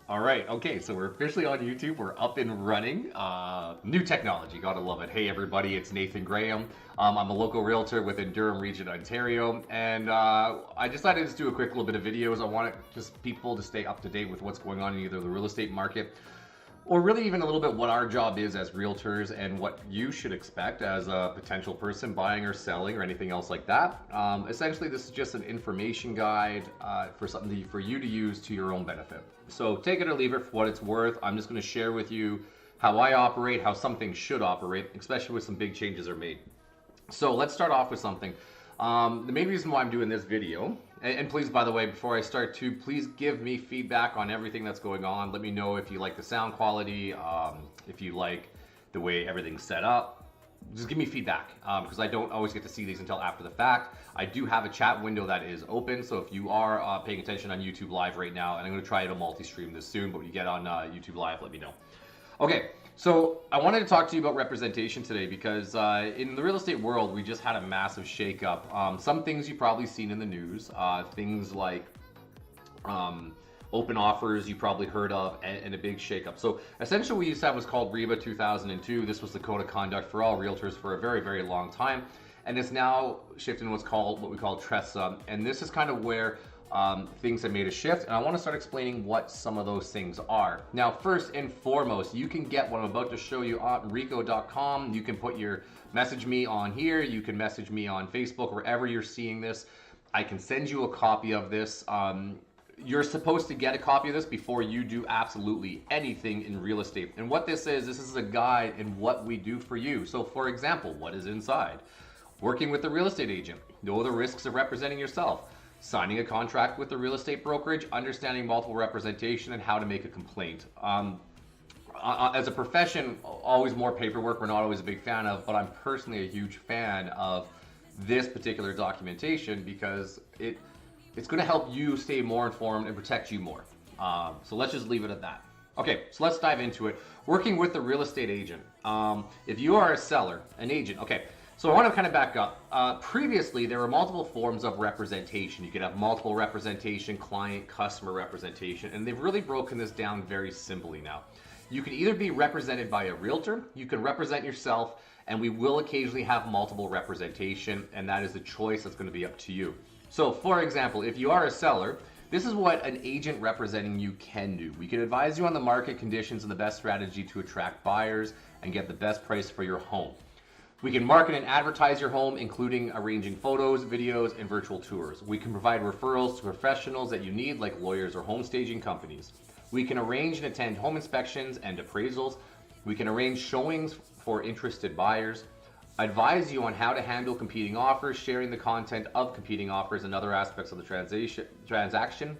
All right, okay, so we're officially on YouTube. We're up and running. New technology, gotta love it. Hey everybody, it's Nathan Graham. I'm a local realtor within Durham region, Ontario, and I decided to just do a quick little bit of videos. I wanted just people to stay up to date with what's going on in either the real estate market or really even a little bit what our job is as realtors and what you should expect as a potential person buying or selling or anything else like that. Essentially, this is just an information guide for something for you to use to your own benefit. So take it or leave it for what it's worth. I'm just going to share with you how I operate, how some things should operate, especially when some big changes are made. So let's start off with something. The main reason why I'm doing this video, and please, by the way, before I start too, please give me feedback on everything that's going on. Let me know if you like the sound quality, if you like the way everything's set up. Just give me feedback because I don't always get to see these until after the fact. I do have a chat window that is open, so if you are paying attention on YouTube Live right now, and I'm going to try to multi-stream this soon, but when you get on YouTube Live, let me know. Okay, so I wanted to talk to you about representation today because in the real estate world, we just had a massive shakeup. Some things you've probably seen in the news, things like open offers you probably heard of, and a big shakeup. So essentially we used to have what's called REBA 2002. This was the code of conduct for all realtors for a very, very long time. And it's now shifted to what we call TRESA. And this is kind of where things have made a shift, and I want to start explaining what some of those things are. Now, first and foremost, you can get what I'm about to show you on rico.com. You can message me on here. You can message me on Facebook, wherever you're seeing this. I can send you a copy of this. You're supposed to get a copy of this before you do absolutely anything in real estate. And what this is a guide in what we do for you. So for example, what is inside? Working with a real estate agent, know the risks of representing yourself, signing a contract with a real estate brokerage, understanding multiple representation, and how to make a complaint. As a profession, always more paperwork we're not always a big fan of, but I'm personally a huge fan of this particular documentation because it's going to help you stay more informed and protect you more. So let's just leave it at that. Okay, so let's dive into it. Working with a real estate agent. If you are a seller, an agent, okay. So I want to kind of back up. Previously, there were multiple forms of representation. You could have multiple representation, client, customer representation, and they've really broken this down very simply now. You can either be represented by a realtor, you can represent yourself, and we will occasionally have multiple representation, and that is the choice that's going to be up to you. So for example, if you are a seller, this is what an agent representing you can do. We can advise you on the market conditions and the best strategy to attract buyers and get the best price for your home. We can market and advertise your home, including arranging photos, videos, and virtual tours. We can provide referrals to professionals that you need, like lawyers or home staging companies. We can arrange and attend home inspections and appraisals. We can arrange showings for interested buyers, advise you on how to handle competing offers, sharing the content of competing offers and other aspects of the transaction.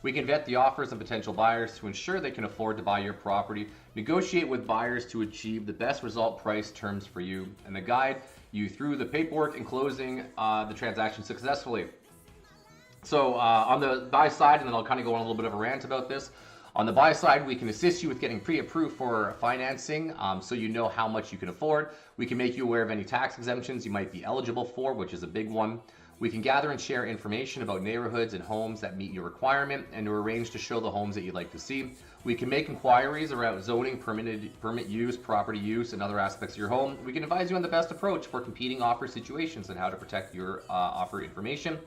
We can vet the offers and potential buyers to ensure they can afford to buy your property, negotiate with buyers to achieve the best result price terms for you, and to guide you through the paperwork and closing the transaction successfully. So on the buy side, and then I'll kind of go on a little bit of a rant about this. On the buy side, we can assist you with getting pre-approved for financing so you know how much you can afford. We can make you aware of any tax exemptions you might be eligible for, which is a big one. We can gather and share information about neighborhoods and homes that meet your requirement and to arrange to show the homes that you'd like to see. We can make inquiries around zoning, permit use, property use, and other aspects of your home. We can advise you on the best approach for competing offer situations and how to protect your offer information.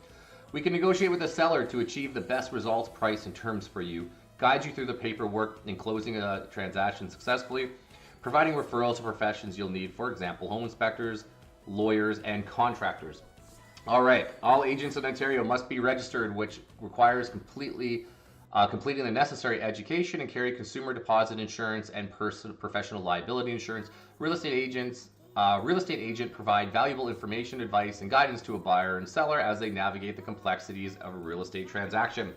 We can negotiate with the seller to achieve the best results, price, and terms for you, guide you through the paperwork and closing a transaction successfully, providing referrals to professions you'll need, for example, home inspectors, lawyers, and contractors. All right, all agents in Ontario must be registered, which requires completing the necessary education and carry consumer deposit insurance and professional liability insurance. Real estate agent provide valuable information, advice, and guidance to a buyer and seller as they navigate the complexities of a real estate transaction.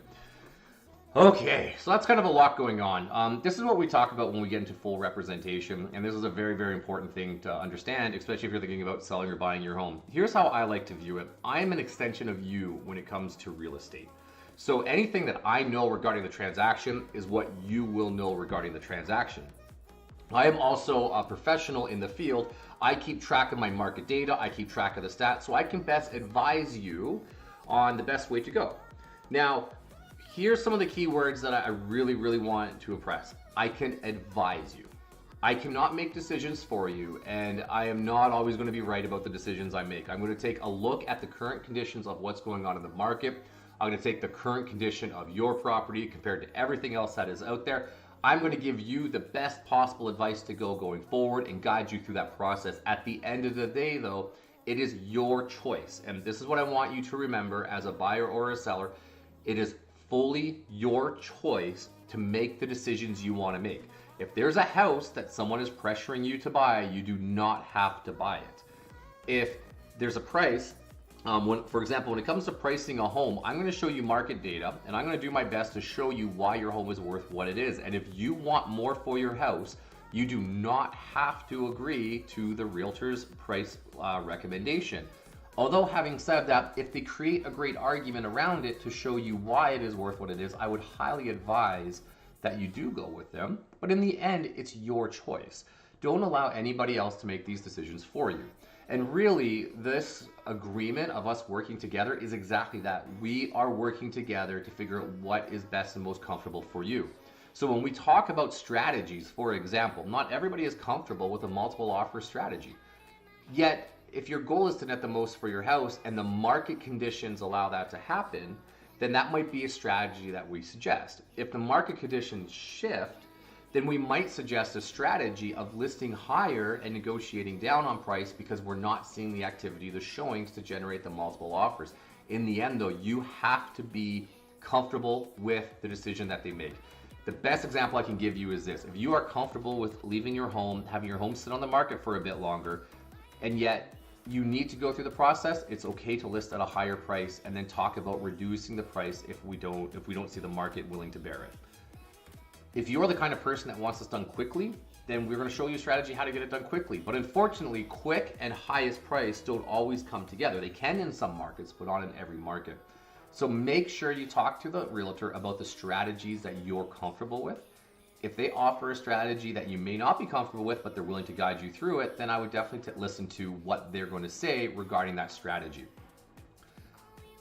Okay, so that's kind of a lot going on. This is what we talk about when we get into full representation, and this is a very, very important thing to understand, especially if you're thinking about selling or buying your home. Here's how I like to view it. I am an extension of you when it comes to real estate. So anything that I know regarding the transaction is what you will know regarding the transaction. I am also a professional in the field. I keep track of my market data, I keep track of the stats, so I can best advise you on the best way to go. Now, Here's some of the key words that I really, really want to impress. I can advise you. I cannot make decisions for you, and I am not always going to be right about the decisions I make. I'm going to take a look at the current conditions of what's going on in the market. I'm going to take the current condition of your property compared to everything else that is out there. I'm going to give you the best possible advice to go going forward and guide you through that process. At the end of the day, though, it is your choice. And this is what I want you to remember as a buyer or a seller. It is fully your choice to make the decisions you want to make. If there's a house that someone is pressuring you to buy, you do not have to buy it. If there's a price, for example, when it comes to pricing a home, I'm going to show you market data, and I'm going to do my best to show you why your home is worth what it is. And if you want more for your house, you do not have to agree to the realtor's price recommendation. Although having said that, if they create a great argument around it to show you why it is worth what it is, I would highly advise that you do go with them. But in the end, it's your choice. Don't allow anybody else to make these decisions for you. And really, this agreement of us working together is exactly that. We are working together to figure out what is best and most comfortable for you. So when we talk about strategies, for example, not everybody is comfortable with a multiple offer strategy. Yet, if your goal is to net the most for your house and the market conditions allow that to happen, then that might be a strategy that we suggest. If the market conditions shift, then we might suggest a strategy of listing higher and negotiating down on price because we're not seeing the activity, the showings to generate the multiple offers. In the end though, you have to be comfortable with the decision that they make. The best example I can give you is this. If you are comfortable with leaving your home, having your home sit on the market for a bit longer, and yet you need to go through the process, it's okay to list at a higher price and then talk about reducing the price if we don't see the market willing to bear it. If you're the kind of person that wants this done quickly, then we're going to show you a strategy how to get it done quickly. But unfortunately, quick and highest price don't always come together. They can in some markets, but not in every market. So make sure you talk to the realtor about the strategies that you're comfortable with. If they offer a strategy that you may not be comfortable with, but they're willing to guide you through it, then I would definitely listen to what they're going to say regarding that strategy.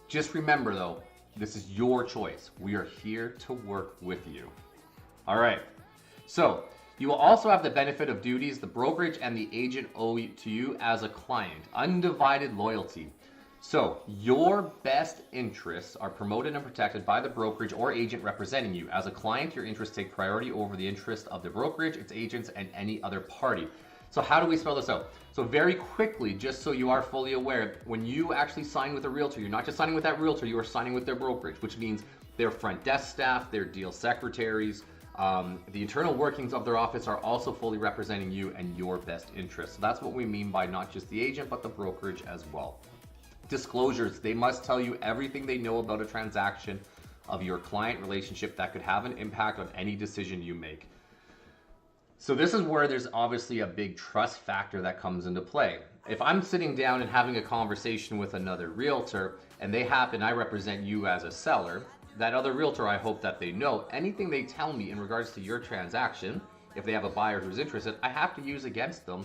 Just remember though, this is your choice. We are here to work with you. All right. So you will also have the benefit of duties the brokerage and the agent owe to you as a client. Undivided loyalty. So your best interests are promoted and protected by the brokerage or agent representing you. As a client, your interests take priority over the interest of the brokerage, its agents, and any other party. So how do we spell this out? So very quickly, just so you are fully aware, when you actually sign with a realtor, you're not just signing with that realtor, you are signing with their brokerage, which means their front desk staff, their deal secretaries, the internal workings of their office are also fully representing you and your best interests. So that's what we mean by not just the agent, but the brokerage as well. Disclosures, they must tell you everything they know about a transaction of your client relationship that could have an impact on any decision you make. So this is where there's obviously a big trust factor that comes into play. If I'm sitting down and having a conversation with another realtor and I represent you as a seller, that other realtor, I hope that they know anything they tell me in regards to your transaction, if they have a buyer who's interested, I have to use against them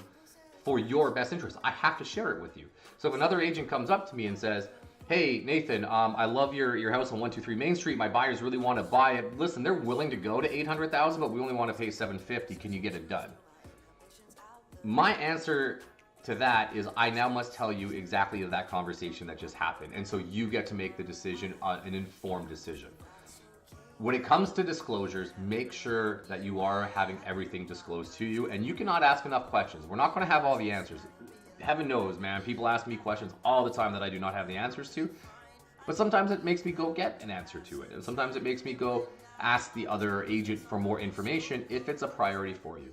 for your best interest. I have to share it with you. So if another agent comes up to me and says, hey, Nathan, I love your house on 123 Main Street. My buyers really want to buy it. Listen, they're willing to go to $800,000, but we only want to pay $750. Can you get it done? My answer to that is I now must tell you exactly that conversation that just happened. And so you get to make the decision, an informed decision. When it comes to disclosures, make sure that you are having everything disclosed to you, and you cannot ask enough questions. We're not going to have all the answers. Heaven knows, man, people ask me questions all the time that I do not have the answers to, but sometimes it makes me go get an answer to it, and sometimes it makes me go ask the other agent for more information if it's a priority for you.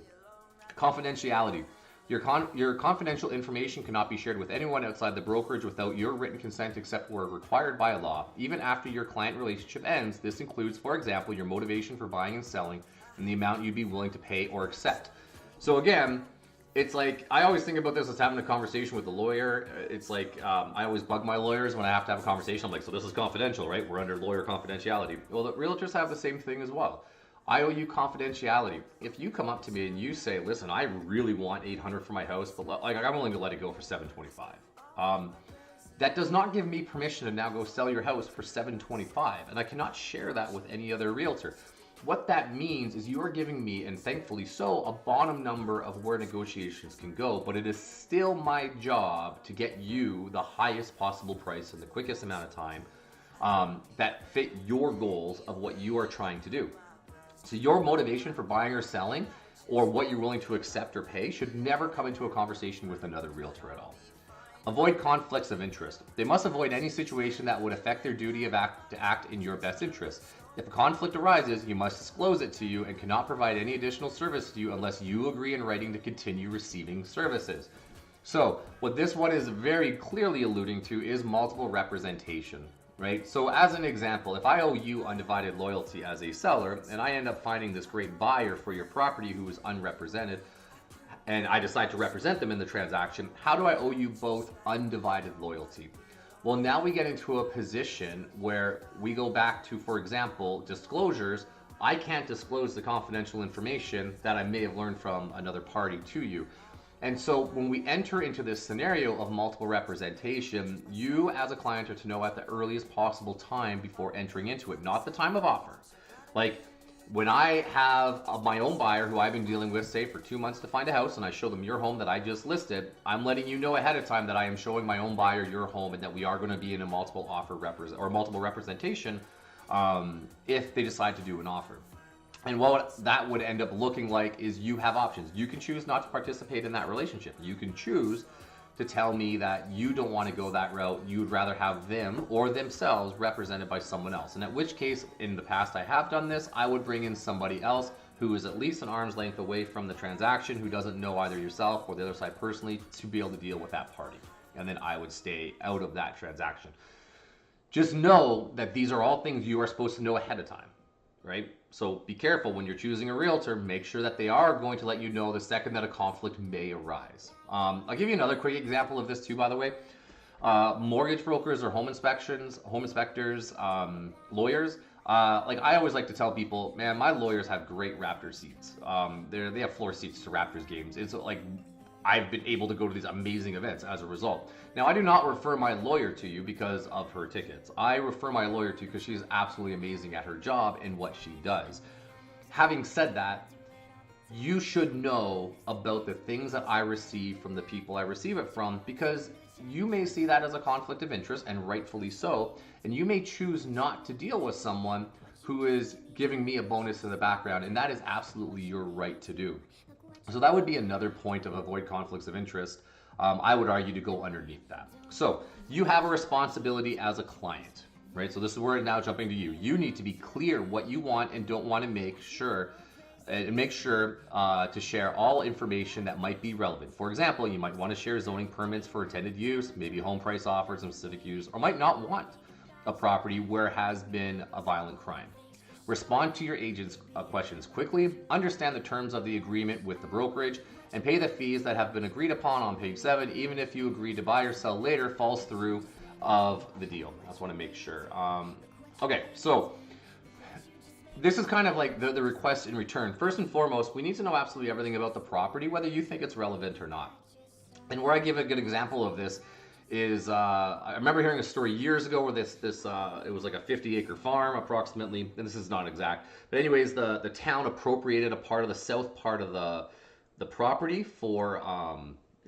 Confidentiality. Your confidential information cannot be shared with anyone outside the brokerage without your written consent except where required by law. Even after your client relationship ends, this includes, for example, your motivation for buying and selling and the amount you'd be willing to pay or accept. So again, it's like, I always think about this as having a conversation with a lawyer. It's like, I always bug my lawyers when I have to have a conversation. I'm like, so this is confidential, right? We're under lawyer confidentiality. Well, the realtors have the same thing as well. I owe you confidentiality. If you come up to me and you say, listen, I really want $800 for my house, but like I'm willing to let it go for $725. that does not give me permission to now go sell your house for $725, and I cannot share that with any other realtor. What that means is you are giving me, and thankfully so, a bottom number of where negotiations can go, but it is still my job to get you the highest possible price in the quickest amount of time that fit your goals of what you are trying to do. So your motivation for buying or selling, or what you're willing to accept or pay, should never come into a conversation with another realtor at all. Avoid conflicts of interest. They must avoid any situation that would affect their duty to act in your best interest. If a conflict arises, you must disclose it to you and cannot provide any additional service to you unless you agree in writing to continue receiving services. So what this one is very clearly alluding to is multiple representation, right? So as an example, if I owe you undivided loyalty as a seller and I end up finding this great buyer for your property who is unrepresented, and I decide to represent them in the transaction, how do I owe you both undivided loyalty? Well, now we get into a position where we go back to, for example, disclosures. I can't disclose the confidential information that I may have learned from another party to you. And so when we enter into this scenario of multiple representation, you as a client are to know at the earliest possible time before entering into it, not the time of offer. Like, when I have my own buyer who I've been dealing with, say, for 2 months to find a house, and I show them your home that I just listed, I'm letting you know ahead of time that I am showing my own buyer your home and that we are going to be in a multiple offer multiple representation if they decide to do an offer. And what that would end up looking like is you have options. You can choose not to participate in that relationship. You can choose to tell me that you don't want to go that route. You would rather have them or themselves represented by someone else. And at which case, in the past I have done this, I would bring in somebody else who is at least an arm's length away from the transaction, who doesn't know either yourself or the other side personally, to be able to deal with that party. And then I would stay out of that transaction. Just know that these are all things you are supposed to know ahead of time, right? So be careful when you're choosing a realtor. Make sure that they are going to let you know the second that a conflict may arise. I'll give you another quick example of this too, by the way. Mortgage brokers or home inspectors, lawyers. Like I always like to tell people, man, my lawyers have great Raptors seats. They have floor seats to Raptors games. It's like I've been able to go to these amazing events as a result. Now, I do not refer my lawyer to you because of her tickets. I refer my lawyer to you because she's absolutely amazing at her job and what she does. Having said that, you should know about the things that I receive from the people I receive it from, because you may see that as a conflict of interest, and rightfully so, and you may choose not to deal with someone who is giving me a bonus in the background, and that is absolutely your right to do. So that would be another point of avoid conflicts of interest. I would argue to go underneath that. So you have a responsibility as a client, right? So this is where it's now jumping to you. You need to be clear what you want and don't want to make sure to share all information that might be relevant. For example, you might want to share zoning permits for intended use, maybe home price offers and specific use, or might not want a property where has been a violent crime. Respond to your agent's questions quickly, understand the terms of the agreement with the brokerage, and pay the fees that have been agreed upon on page 7, even if you agree to buy or sell later falls through of the deal. I just want to make sure. Okay, so this is kind of like the request in return. First and foremost, we need to know absolutely everything about the property, whether you think it's relevant or not. And where I give a good example of this is I remember hearing a story years ago where it was like a 50-acre farm approximately, and this is not exact, but anyways, the town appropriated a part of the south part of the property for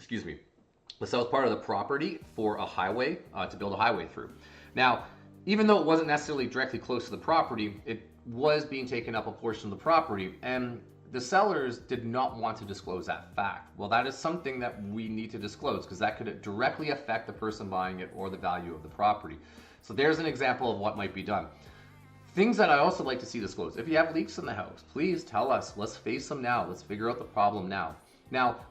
the south part of the property for a highway, to build a highway through. Now, even though it wasn't necessarily directly close to the property, it was being taken up a portion of the property, and the sellers did not want to disclose that fact. Well, that is something that we need to disclose because that could directly affect the person buying it or the value of the property. So there's an example of what might be done. Things that I also like to see disclosed. If you have leaks in the house, please tell us. Let's face them now. Let's figure out the problem now. Now,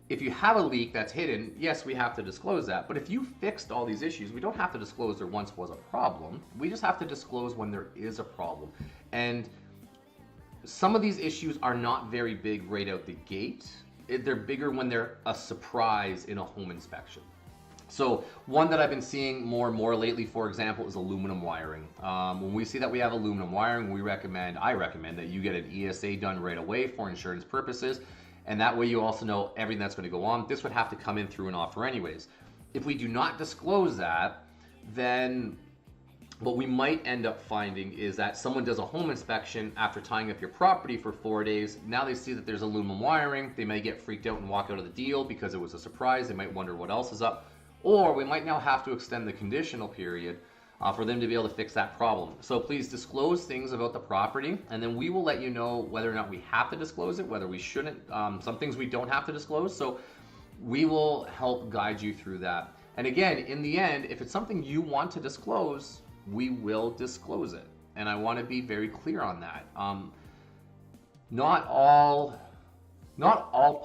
if you have a leak that's hidden, yes, we have to disclose that. But if you fixed all these issues, we don't have to disclose there once was a problem. We just have to disclose when there is a problem. And some of these issues are not very big right out the gate. They're bigger when they're a surprise in a home inspection. So one that I've been seeing more and more lately, for example, is aluminum wiring. When we see that we have aluminum wiring, I recommend that you get an ESA done right away for insurance purposes. And that way you also know everything that's going to go on. This would have to come in through an offer anyways. If we do not disclose that, then what we might end up finding is that someone does a home inspection after tying up your property for 4 days. Now they see that there's aluminum wiring. They may get freaked out and walk out of the deal because it was a surprise. They might wonder what else is up. Or we might now have to extend the conditional period for them to be able to fix that problem. So please disclose things about the property, and then we will let you know whether or not we have to disclose it, whether we shouldn't. Some things we don't have to disclose. So we will help guide you through that. And again, in the end, if it's something you want to disclose, we will disclose it. And I want to be very clear on that. Not all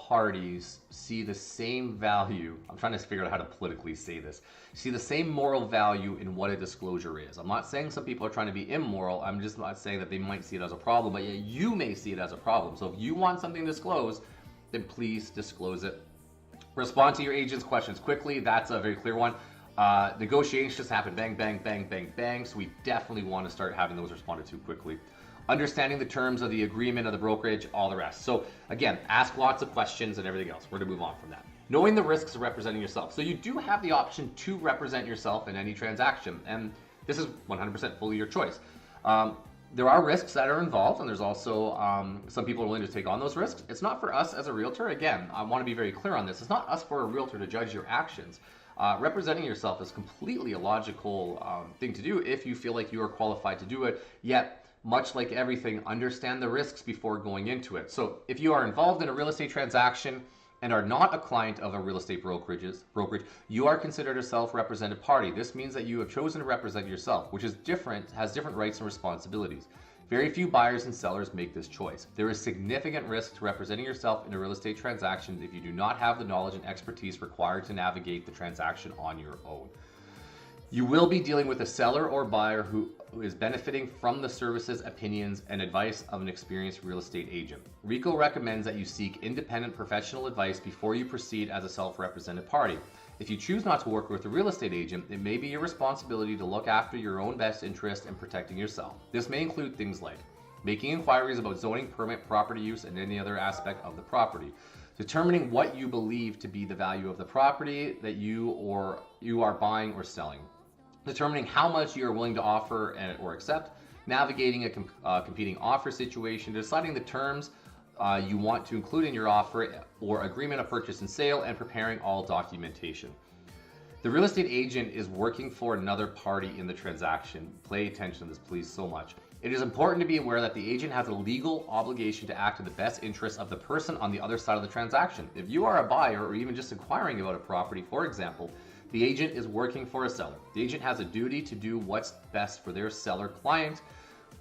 parties see the same value. I'm trying to figure out how to politically say this. See the same moral value in what a disclosure is. I'm not saying some people are trying to be immoral. I'm just not saying that they might see it as a problem, but yeah, you may see it as a problem. So if you want something disclosed, then please disclose it. Respond to your agent's questions quickly. That's a very clear one. Negotiations just happen bang, bang, bang, bang, bang. So we definitely want to start having those responded to quickly. Understanding the terms of the agreement of the brokerage, all the rest. So again, ask lots of questions and everything else. We're going to move on from that. Knowing the risks of representing yourself. So you do have the option to represent yourself in any transaction, and this is 100% fully your choice. There are risks that are involved, and there's also some people are willing to take on those risks. It's not for us as a realtor. Again, I want to be very clear on this. It's not us for a realtor to judge your actions. Representing yourself is completely a logical thing to do if you feel like you are qualified to do it, yet much like everything, understand the risks before going into it. So if you are involved in a real estate transaction and are not a client of a real estate brokerage, you are considered a self-represented party. This means that you have chosen to represent yourself, which is different, has different rights and responsibilities. Very few buyers and sellers make this choice. There is significant risk to representing yourself in a real estate transaction if you do not have the knowledge and expertise required to navigate the transaction on your own. You will be dealing with a seller or buyer who is benefiting from the services, opinions, and advice of an experienced real estate agent. RICO recommends that you seek independent professional advice before you proceed as a self-represented party. If you choose not to work with a real estate agent, it may be your responsibility to look after your own best interest in protecting yourself. This may include things like making inquiries about zoning, permit, property use, and any other aspect of the property. Determining what you believe to be the value of the property that you are buying or selling. Determining how much you are willing to offer or accept, navigating a competing offer situation, deciding the terms you want to include in your offer or agreement of purchase and sale, and preparing all documentation. The real estate agent is working for another party in the transaction. Pay attention to this, please, so much. It is important to be aware that the agent has a legal obligation to act in the best interest of the person on the other side of the transaction. If you are a buyer or even just inquiring about a property, for example, the agent is working for a seller. The agent has a duty to do what's best for their seller client.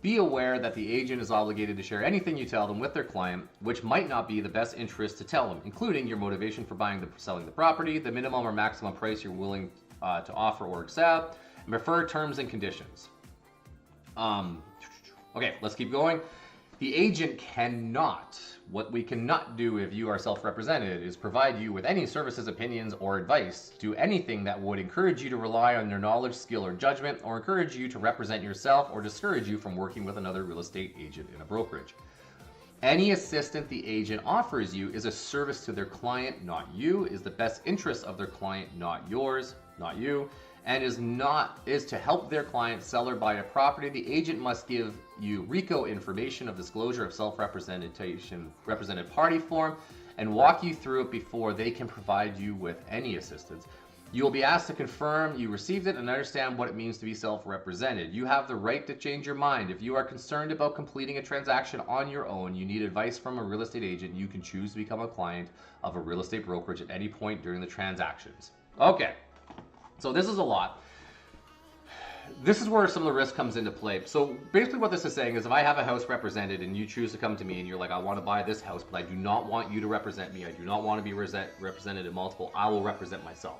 Be aware that the agent is obligated to share anything you tell them with their client, which might not be the best interest to tell them, including your motivation for selling the property, the minimum or maximum price you're willing to offer or accept, and preferred terms and conditions. Okay, let's keep going. The agent what we cannot do if you are self-represented is provide you with any services, opinions, or advice. Do anything that would encourage you to rely on your knowledge, skill, or judgment, or encourage you to represent yourself, or discourage you from working with another real estate agent in a brokerage. Any assistance the agent offers you is a service to their client, not you, is the best interest of their client, not yours, not you, and is to help their client sell or buy a property. The agent must give you RICO information of disclosure of represented party form and walk you through it before they can provide you with any assistance. You will be asked to confirm you received it and understand what it means to be self-represented. You have the right to change your mind. If you are concerned about completing a transaction on your own, you need advice from a real estate agent. You can choose to become a client of a real estate brokerage at any point during the transactions. Okay. So this is a lot. This is where some of the risk comes into play. So basically what this is saying is if I have a house represented and you choose to come to me and you're like, I want to buy this house, but I do not want you to represent me. I do not want to be represented in multiple. I will represent myself.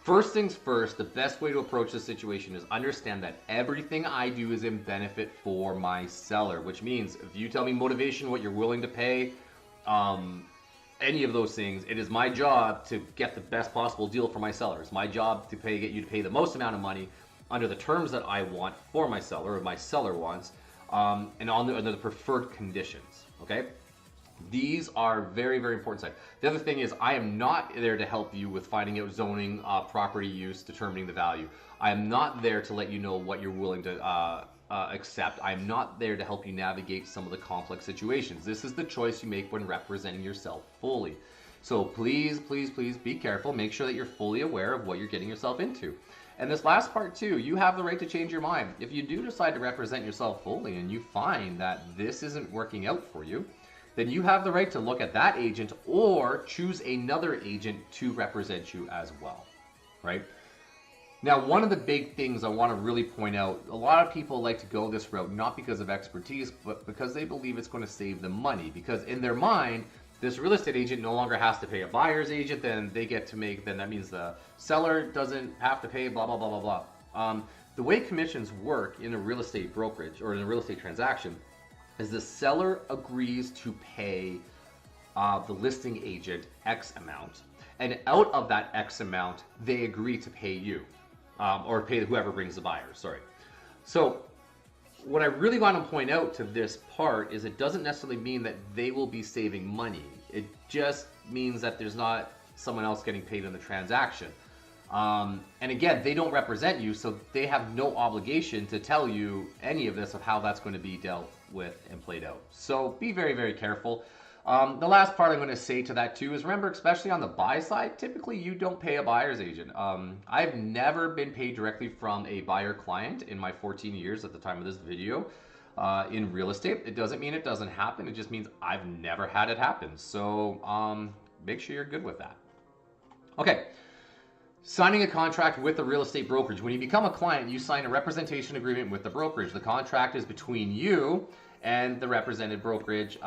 First things first, the best way to approach this situation is understand that everything I do is in benefit for my seller, which means if you tell me motivation, what you're willing to pay, any of those things, it is my job to get the best possible deal for my seller. It's my job to get you to pay the most amount of money under the terms that I want for my seller, or my seller wants, and under the preferred conditions, okay? These are very, very important sites. The other thing is, I am not there to help you with finding out zoning, property use, determining the value. I am not there to let you know what you're willing to accept. I'm not there to help you navigate some of the complex situations. This is the choice you make when representing yourself fully. So please, please, please be careful. Make sure that you're fully aware of what you're getting yourself into. And this last part too, you have the right to change your mind. If you do decide to represent yourself fully and you find that this isn't working out for you, then you have the right to look at that agent or choose another agent to represent you as well, right? Now, one of the big things I want to really point out, a lot of people like to go this route not because of expertise, but because they believe it's going to save them money. Because in their mind, this real estate agent no longer has to pay a buyer's agent, then they get to make, then that means the seller doesn't have to pay, blah, blah, blah, blah, blah. The way commissions work in a real estate brokerage or in a real estate transaction is the seller agrees to pay the listing agent X amount. And out of that X amount, they agree to pay you. Or pay whoever brings the buyer, sorry. So what I really want to point out to this part is it doesn't necessarily mean that they will be saving money. It just means that there's not someone else getting paid in the transaction. And again, they don't represent you, so they have no obligation to tell you any of this of how that's going to be dealt with and played out. So be very, very careful. The last part I'm going to say to that too is remember, especially on the buy side, typically you don't pay a buyer's agent. I've never been paid directly from a buyer client in my 14 years at the time of this video in real estate. It doesn't mean it doesn't happen. It just means I've never had it happen. So make sure you're good with that. Okay. Signing a contract with a real estate brokerage. When you become a client, you sign a representation agreement with the brokerage. The contract is between you and the represented brokerage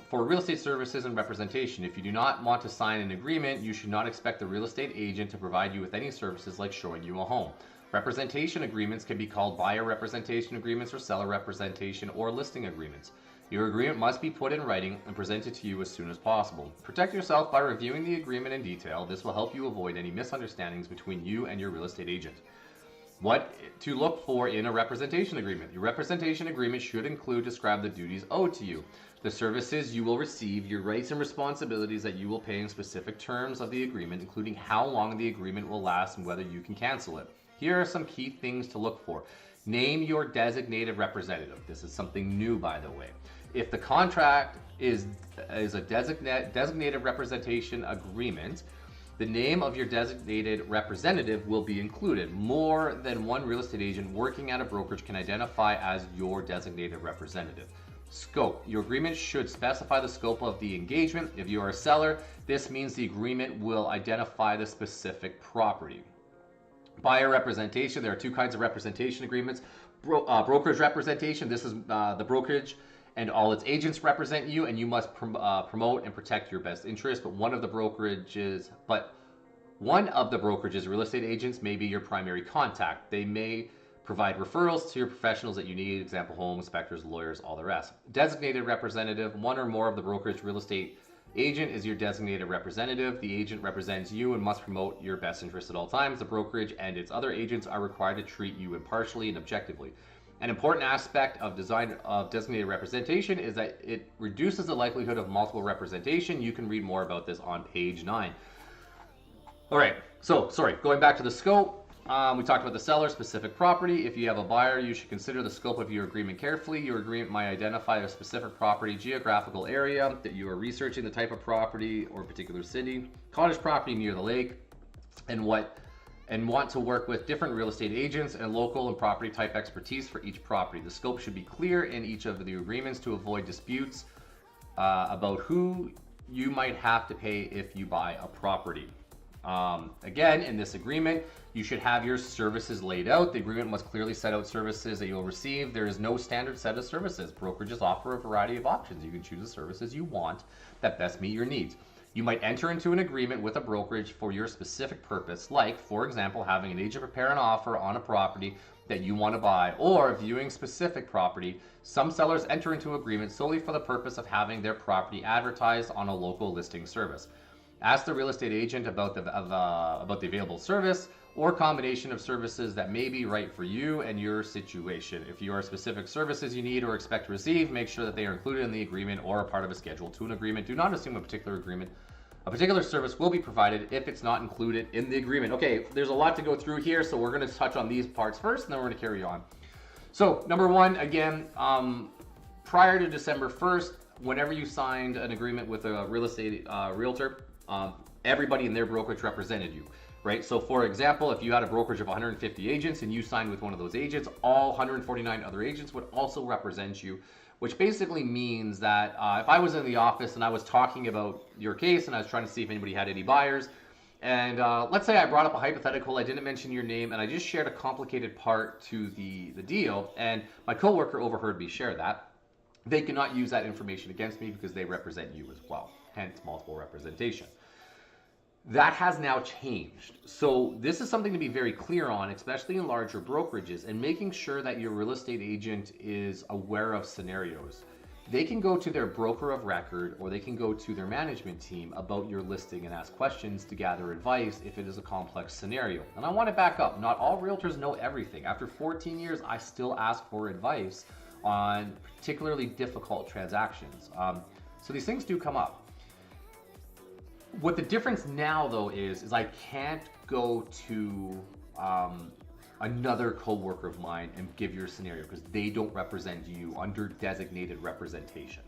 for real estate services and representation. If you do not want to sign an agreement, you should not expect the real estate agent to provide you with any services like showing you a home. Representation agreements can be called buyer representation agreements or seller representation or listing agreements. Your agreement must be put in writing and presented to you as soon as possible. Protect yourself by reviewing the agreement in detail. This will help you avoid any misunderstandings between you and your real estate agent. What to look for in a representation agreement. Your representation agreement should describe the duties owed to you, the services you will receive, your rights and responsibilities that you will pay in specific terms of the agreement, including how long the agreement will last and whether you can cancel it. Here are some key things to look for. Name your designated representative. This is something new, by the way. If the contract is a designated representation agreement, the name of your designated representative will be included. More than one real estate agent working at a brokerage can identify as your designated representative. Scope. Your agreement should specify the scope of the engagement. If you are a seller, this means the agreement will identify the specific property. Buyer representation. There are two kinds of representation agreements. Brokerage representation. This is the brokerage and all its agents represent you, and you must promote and protect your best interest. But one of the brokerages, real estate agents may be your primary contact. They may provide referrals to your professionals that you need, example, home inspectors, lawyers, all the rest. Designated representative, one or more of the brokerage real estate agent is your designated representative. The agent represents you and must promote your best interest at all times. The brokerage and its other agents are required to treat you impartially and objectively. An important aspect of design of designated representation is that it reduces the likelihood of multiple representation. You can read more about this on page 9. All right, so going back to the scope. We talked about the seller, specific property. If you have a buyer, you should consider the scope of your agreement carefully. Your agreement might identify a specific property, geographical area that you are researching, the type of property or particular city, cottage property near the lake, and want to work with different real estate agents and local and property type expertise for each property. The scope should be clear in each of the agreements to avoid disputes about who you might have to pay if you buy a property. Again, in this agreement, you should have your services laid out. The agreement must clearly set out services that you'll receive. There is no standard set of services. Brokerages offer a variety of options. You can choose the services you want that best meet your needs. You might enter into an agreement with a brokerage for your specific purpose, like, for example, having an agent prepare an offer on a property that you want to buy, or viewing specific property. Some sellers enter into agreements solely for the purpose of having their property advertised on a local listing service. Ask the real estate agent about the available service or combination of services that may be right for you and your situation. If you are specific services you need or expect to receive, make sure that they are included in the agreement or a part of a Schedule 2 agreement. Do not assume a particular service will be provided if it's not included in the agreement. Okay, there's a lot to go through here, so we're going to touch on these parts first, and then we're going to carry on. So, number one, again, prior to December 1st, whenever you signed an agreement with a real estate realtor, everybody in their brokerage represented you, right? So, for example, if you had a brokerage of 150 agents and you signed with one of those agents, all 149 other agents would also represent you, which basically means that if I was in the office and I was talking about your case and I was trying to see if anybody had any buyers, and let's say I brought up a hypothetical, I didn't mention your name, and I just shared a complicated part to the deal, and my coworker overheard me share that, they cannot use that information against me because they represent you as well, hence multiple representation. That has now changed. So this is something to be very clear on, especially in larger brokerages, and making sure that your real estate agent is aware of scenarios. They can go to their broker of record or they can go to their management team about your listing and ask questions to gather advice if it is a complex scenario. And I want to back up, not all realtors know everything. After 14 years, I still ask for advice on particularly difficult transactions. So these things do come up. What the difference now though is I can't go to another coworker of mine and give your scenario because they don't represent you under designated representation,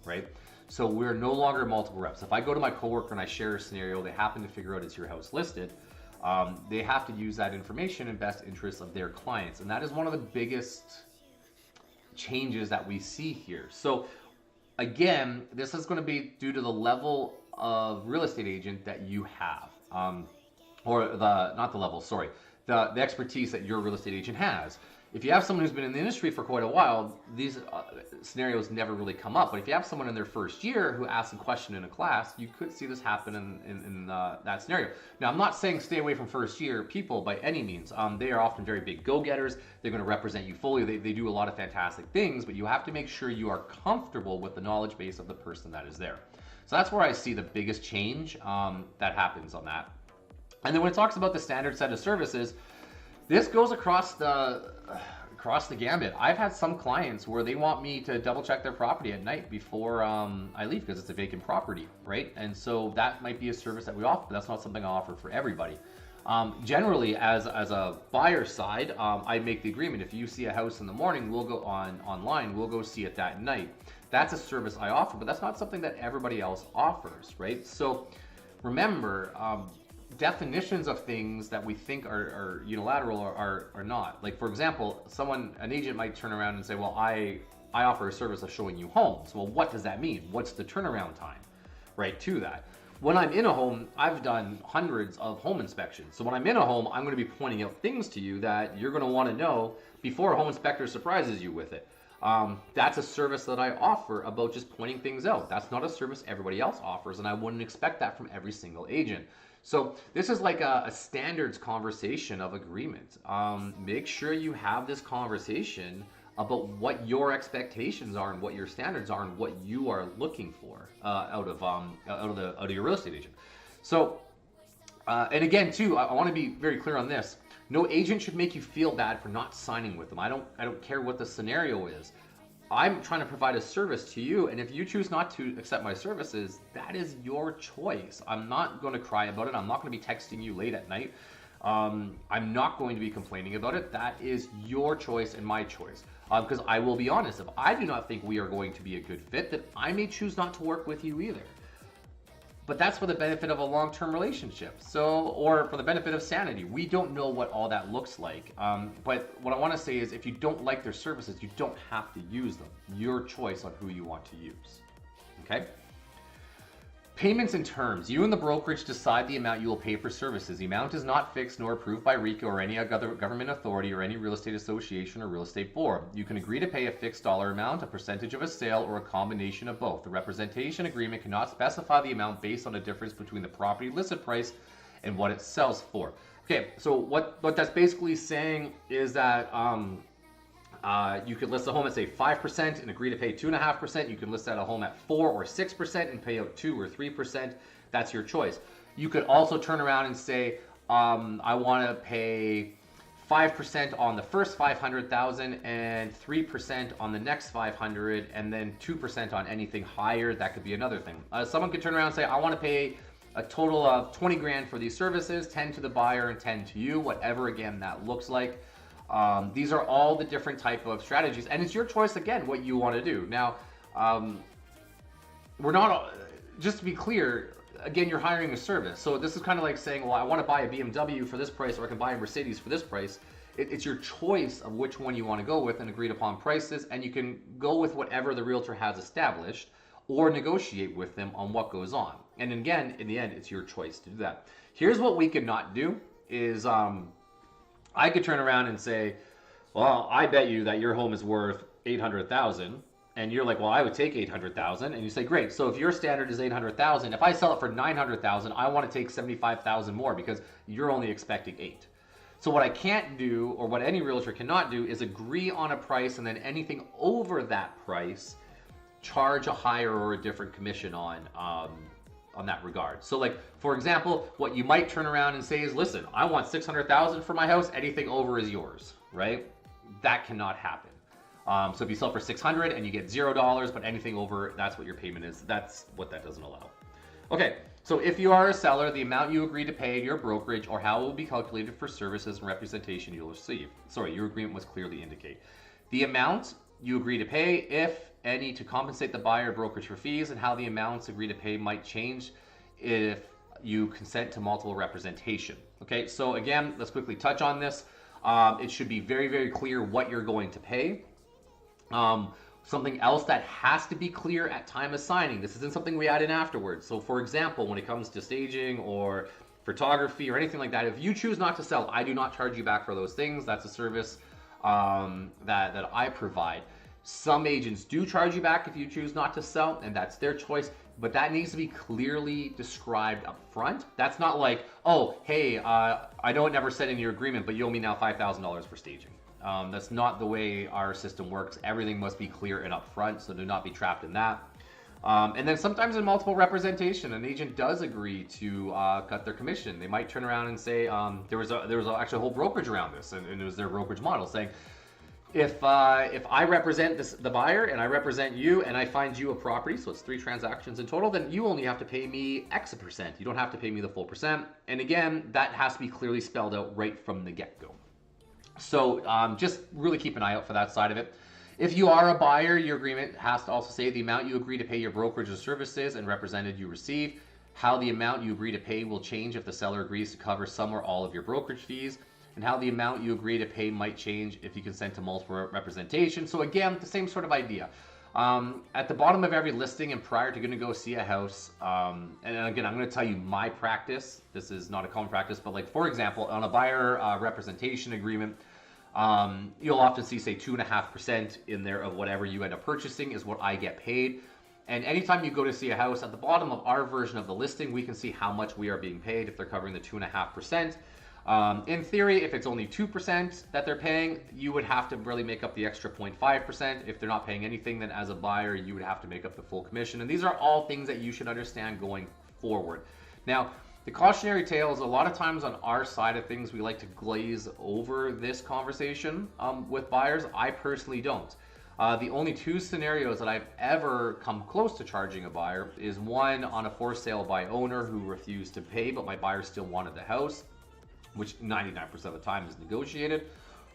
right? So we're no longer multiple reps. If I go to my coworker and I share a scenario, they happen to figure out it's your house listed, they have to use that information in best interest of their clients. And that is one of the biggest changes that we see here. So again, this is going to be due to the level of real estate agent that you have, the expertise that your real estate agent has. If you have someone who's been in the industry for quite a while, these scenarios never really come up. But if you have someone in their first year who asks a question in a class, you could see this happen in that scenario. Now, I'm not saying stay away from first year people by any means. They are often very big go-getters. They're going to represent you fully. They do a lot of fantastic things, but you have to make sure you are comfortable with the knowledge base of the person that is there. So that's where I see the biggest change that happens on that. And then when it talks about the standard set of services, this goes across the gambit. I've had some clients where they want me to double check their property at night before I leave because it's a vacant property, right? And so that might be a service that we offer, but that's not something I offer for everybody. Generally, as a buyer side, I make the agreement. If you see a house in the morning, we'll go online, we'll go see it that night. That's a service I offer, but that's not something that everybody else offers, right? So remember, definitions of things that we think are unilateral are not. Like, for example, an agent might turn around and say, well, I offer a service of showing you homes. Well, what does that mean? What's the turnaround time, right, to that? When I'm in a home, I've done hundreds of home inspections. So when I'm in a home, I'm going to be pointing out things to you that you're going to want to know before a home inspector surprises you with it. That's a service that I offer about just pointing things out. That's not a service everybody else offers, and I wouldn't expect that from every single agent. So this is like a standards conversation of agreement. Make sure you have this conversation about what your expectations are and what your standards are and what you are looking for out of your real estate agent. So, and again, too, I want to be very clear on this. No agent should make you feel bad for not signing with them. I don't care what the scenario is. I'm trying to provide a service to you, and if you choose not to accept my services, that is your choice. I'm not going to cry about it. I'm not going to be texting you late at night. I'm not going to be complaining about it. That is your choice and my choice. Because I will be honest, if I do not think we are going to be a good fit, then I may choose not to work with you either. But that's for the benefit of a long-term relationship. Or for the benefit of sanity. We don't know what all that looks like. But what I want to say is if you don't like their services, you don't have to use them. Your choice on who you want to use. Okay? Payments and terms. You and the brokerage decide the amount you will pay for services. The amount is not fixed nor approved by RICO or any other government authority or any real estate association or real estate board. You can agree to pay a fixed dollar amount, a percentage of a sale, or a combination of both. The representation agreement cannot specify the amount based on a difference between the property listed price and what it sells for. Okay, so what that's basically saying is that you could list a home at say 5% and agree to pay 2.5%. You can list a home at 4 or 6% and pay out 2 or 3%. That's your choice. You could also turn around and say, I want to pay 5% on the first 500,000 and 3% on the next 500, and then 2% on anything higher. That could be another thing. Someone could turn around and say, I want to pay a total of 20 grand for these services, 10 to the buyer and 10 to you, whatever again that looks like. These are all the different type of strategies, and it's your choice again what you want to do. Now, we're not, just to be clear, again, you're hiring a service. So this is kind of like saying, well, I want to buy a BMW for this price, or I can buy a Mercedes for this price. It's your choice of which one you want to go with and agreed upon prices, and you can go with whatever the realtor has established or negotiate with them on what goes on. And again, in the end, it's your choice to do that. Here's what we could not do is I could turn around and say, well, I bet you that your home is worth 800,000. And you're like, well, I would take 800,000. And you say, great. So if your standard is 800,000, if I sell it for 900,000, I want to take 75,000 more because you're only expecting 8. So what I can't do, or what any realtor cannot do, is agree on a price and then anything over that price, charge a higher or a different commission on that regard. So like, for example, what you might turn around and say is, listen, I want 600,000 for my house. Anything over is yours, right? That cannot happen. So if you sell for 600 and you get $0, but anything over, that's what your payment is. That's what that doesn't allow. Okay, so if you are a seller, the amount you agree to pay your brokerage or how it will be calculated for services and representation you'll receive. Sorry, your agreement must clearly indicate. The amount you agree to pay, if any, to compensate the buyer or brokerage for fees, and how the amounts agreed to pay might change if you consent to multiple representation. Okay, so again, let's quickly touch on this. It should be very, very clear what you're going to pay. Something else that has to be clear at time of signing. This isn't something we add in afterwards. So for example, when it comes to staging or photography or anything like that, if you choose not to sell, I do not charge you back for those things. That's a service that I provide. Some agents do charge you back if you choose not to sell, and that's their choice, but that needs to be clearly described up front. That's not like, oh, hey, I know it never said in your agreement, but you owe me now $5,000 for staging. That's not the way our system works. Everything must be clear and upfront, so do not be trapped in that. And then sometimes in multiple representation, an agent does agree to cut their commission. They might turn around and say, there was actually a whole brokerage around this, and it was their brokerage model saying, if I represent the buyer and I represent you and I find you a property, so it's 3 transactions in total, then you only have to pay me X percent. You don't have to pay me the full percent. And again, that has to be clearly spelled out right from the get-go. So just really keep an eye out for that side of it. If you are a buyer, your agreement has to also say the amount you agree to pay your brokerage or services and represented you receive, how the amount you agree to pay will change if the seller agrees to cover some or all of your brokerage fees, and how the amount you agree to pay might change if you consent to multiple representation. So again, the same sort of idea. At the bottom of every listing and prior to going to go see a house, and again, I'm going to tell you my practice. This is not a common practice, but like, for example, on a buyer representation agreement, you'll often see, say, 2.5% in there of whatever you end up purchasing is what I get paid. And anytime you go to see a house, at the bottom of our version of the listing, we can see how much we are being paid if they're covering the 2.5%. In theory, if it's only 2% that they're paying, you would have to really make up the extra 0.5%. If they're not paying anything, then as a buyer, you would have to make up the full commission. And these are all things that you should understand going forward. Now, the cautionary tale is a lot of times on our side of things, we like to glaze over this conversation with buyers. I personally don't. The only 2 scenarios that I've ever come close to charging a buyer is one on a for sale by owner who refused to pay, but my buyer still wanted the house, which 99% of the time is negotiated.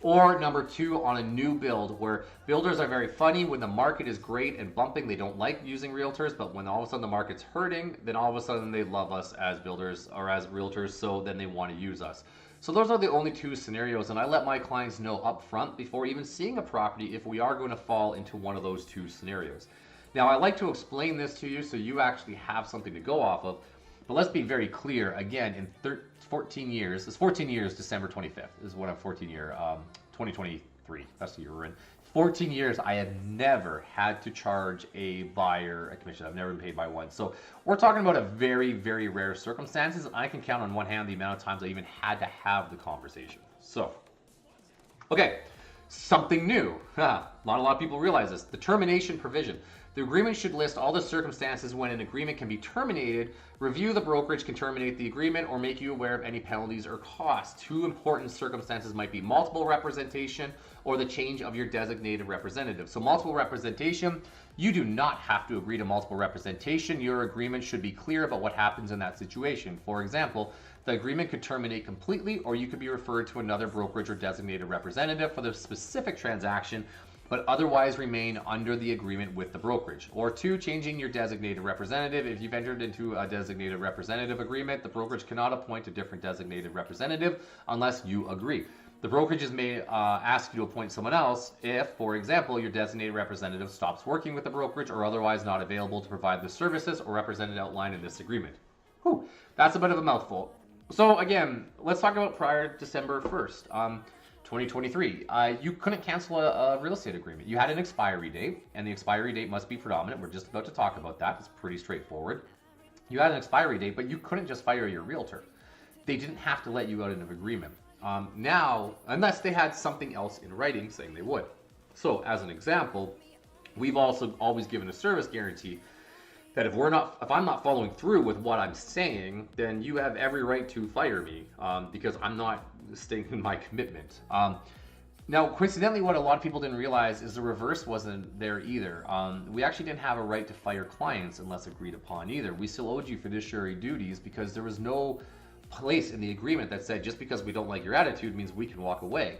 Or number 2, on a new build, where builders are very funny. When the market is great and bumping, they don't like using realtors, but when all of a sudden the market's hurting, then all of a sudden they love us as builders or as realtors, so then they want to use us. So those are the only 2 scenarios, and I let my clients know up front before even seeing a property if we are going to fall into one of those 2 scenarios. Now, I like to explain this to you so you actually have something to go off of. But let's be very clear, again, in 14 years, it's 14 years, December 25th is what I'm 14 year, 2023, that's the year we're in. 14 years, I have never had to charge a buyer a commission. I've never been paid by one. So we're talking about a very, very rare circumstances. I can count on one hand the amount of times I even had to have the conversation. So, okay. Something new. Not a lot of people realize this. The termination provision. The agreement should list all the circumstances when an agreement can be terminated. Review the brokerage can terminate the agreement or make you aware of any penalties or costs. Two important circumstances might be multiple representation or the change of your designated representative. So multiple representation, you do not have to agree to multiple representation. Your agreement should be clear about what happens in that situation. For example, the agreement could terminate completely, or you could be referred to another brokerage or designated representative for the specific transaction, but otherwise remain under the agreement with the brokerage. Or two, changing your designated representative. If you've entered into a designated representative agreement, the brokerage cannot appoint a different designated representative unless you agree. The brokerages may ask you to appoint someone else if, for example, your designated representative stops working with the brokerage or otherwise not available to provide the services or represented outlined in this agreement. Whew, that's a bit of a mouthful. So again, let's talk about prior to December 1st, 2023. You couldn't cancel a real estate agreement. You had an expiry date, and the expiry date must be predominant. We're just about to talk about that. It's pretty straightforward. You had an expiry date, but you couldn't just fire your realtor. They didn't have to let you out of an agreement. Now, unless they had something else in writing saying they would. So as an example, we've also always given a service guarantee that if I'm not following through with what I'm saying, then you have every right to fire me because I'm not staying in my commitment. Now, coincidentally, what a lot of people didn't realize is the reverse wasn't there either. We actually didn't have a right to fire clients unless agreed upon either. We still owed you fiduciary duties because there was no place in the agreement that said just because we don't like your attitude means we can walk away.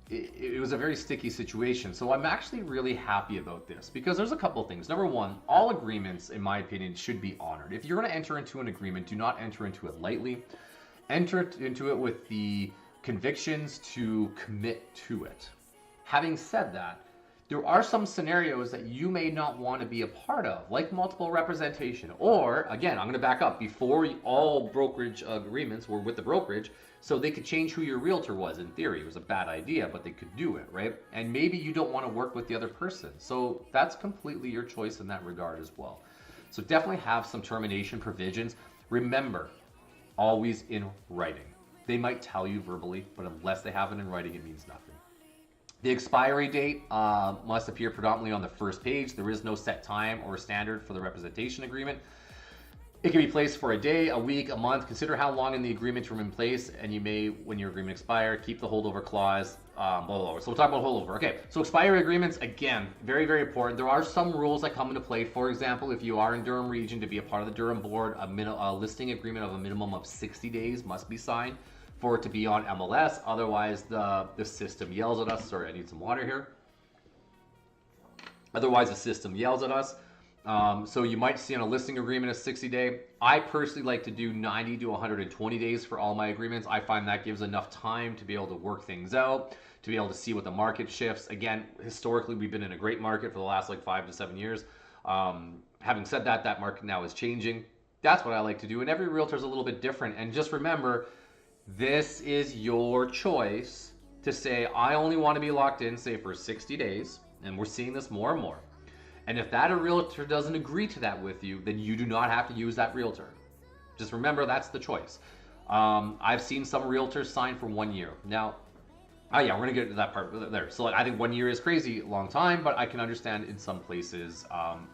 It was a very sticky situation. So I'm actually really happy about this because there's a couple of things. Number one, all agreements, in my opinion, should be honored. If you're going to enter into an agreement, do not enter into it lightly. Enter into it with the convictions to commit to it. Having said that, there are some scenarios that you may not want to be a part of, like multiple representation. Or, again, I'm going to back up. Before, all brokerage agreements were with the brokerage, so they could change who your realtor was. In theory, it was a bad idea, but they could do it, right? And maybe you don't want to work with the other person. So that's completely your choice in that regard as well. So definitely have some termination provisions. Remember, always in writing. They might tell you verbally, but unless they have it in writing, it means nothing. The expiry date must appear predominantly on the first page. There is no set time or standard for the representation agreement. It can be placed for a day, a week, a month. Consider how long in the agreement to remain in place, and you may, when your agreement expires, keep the holdover clause, blah, blah, blah. So we'll talk about holdover. Okay, so expiry agreements, again, very, very important. There are some rules that come into play. For example, if you are in Durham region to be a part of the Durham board, a listing agreement of a minimum of 60 days must be signed for it to be on MLS. Otherwise, the system yells at us. Sorry, I need some water here. Otherwise, the system yells at us. So you might see on a listing agreement a 60-day. I personally like to do 90 to 120 days for all my agreements. I find that gives enough time to be able to work things out, to be able to see what the market shifts. Again, historically, we've been in a great market for the last 5 to 7 years. Having said that, that market now is changing. That's what I like to do. And every realtor is a little bit different. And just remember, this is your choice to say, I only want to be locked in, say, for 60 days. And we're seeing this more and more. And if that realtor doesn't agree to that with you, then you do not have to use that realtor. Just remember, that's the choice. I've seen some realtors sign for 1 year. Now, we're going to get to that part there. So I think 1 year is crazy, long time, but I can understand in some places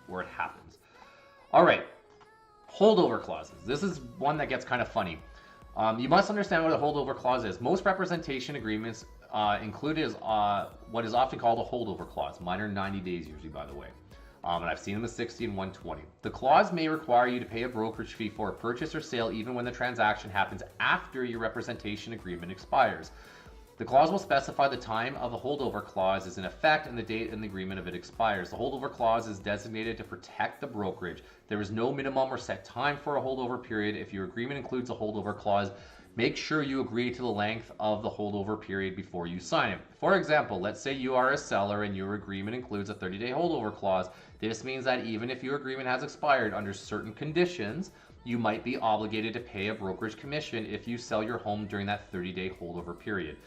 where it happens. All right, holdover clauses. This is one that gets kind of funny. You must understand what a holdover clause is. Most representation agreements include what is often called a holdover clause. Mine are 90 days usually, by the way. And I've seen them as 60 and 120. The clause may require you to pay a brokerage fee for a purchase or sale even when the transaction happens after your representation agreement expires. The clause will specify the time of the holdover clause is in effect and the date in the agreement of it expires. The holdover clause is designated to protect the brokerage. There is no minimum or set time for a holdover period. If your agreement includes a holdover clause, make sure you agree to the length of the holdover period before you sign it. For example, let's say you are a seller and your agreement includes a 30-day holdover clause. This means that even if your agreement has expired under certain conditions, you might be obligated to pay a brokerage commission if you sell your home during that 30-day holdover period.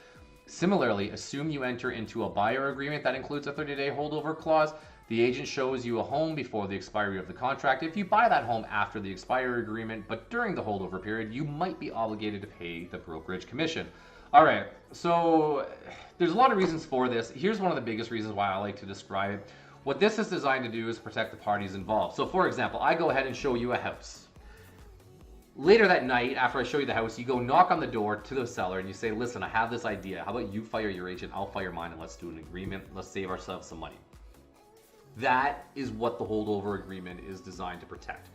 Similarly, assume you enter into a buyer agreement that includes a 30-day holdover clause. The agent shows you a home before the expiry of the contract. If you buy that home after the expiry agreement, but during the holdover period, you might be obligated to pay the brokerage commission. All right, so there's a lot of reasons for this. Here's one of the biggest reasons why I like to describe it. What this is designed to do is protect the parties involved. So for example, I go ahead and show you a house. Later that night, after I show you the house, you go knock on the door to the seller and you say, listen, I have this idea. How about you fire your agent, I'll fire mine, and let's do an agreement. Let's save ourselves some money. That is what the holdover agreement is designed to protect.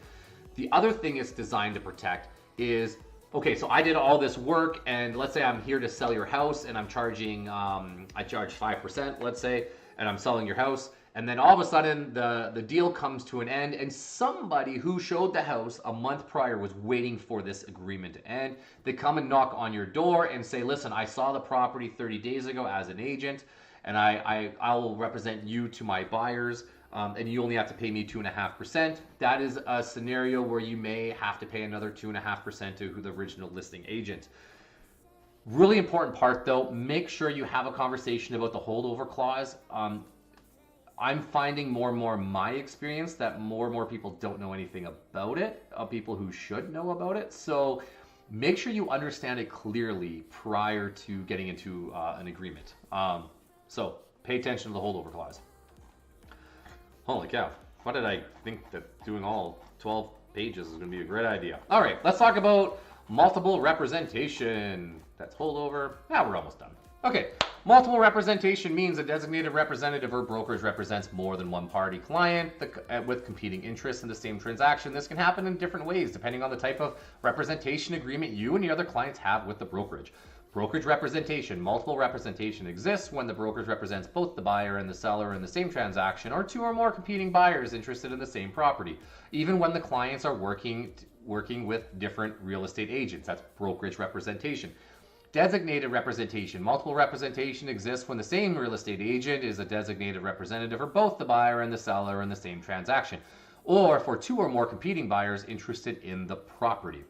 The other thing it's designed to protect is, okay, so I did all this work, and let's say I'm here to sell your house, and I'm charging, I charge 5%, let's say, and I'm selling your house, and then all of a sudden the deal comes to an end, and somebody who showed the house a month prior was waiting for this agreement to end. They come and knock on your door and say, listen, I saw the property 30 days ago as an agent, and I'll represent you to my buyers, and you only have to pay me 2.5%. That is a scenario where you may have to pay another 2.5% to the original listing agent. Really important part though, make sure you have a conversation about the holdover clause. I'm finding more and more in my experience that more and more people don't know anything about it, people who should know about it. So make sure you understand it clearly prior to getting into an agreement. So pay attention to the holdover clause. Holy cow, why did I think that doing all 12 pages is going to be a great idea? All right, let's talk about multiple representation. That's holdover. Now we're almost done. Okay, multiple representation means a designated representative or brokerage represents more than one party client with competing interests in the same transaction. This can happen in different ways depending on the type of representation agreement you and your other clients have with the brokerage. Brokerage representation. Multiple representation exists when the brokerage represents both the buyer and the seller in the same transaction, or two or more competing buyers interested in the same property. Even when the clients are working with different real estate agents. That's brokerage representation. Designated representation. Multiple representation exists when the same real estate agent is a designated representative for both the buyer and the seller in the same transaction, or for two or more competing buyers interested in the property.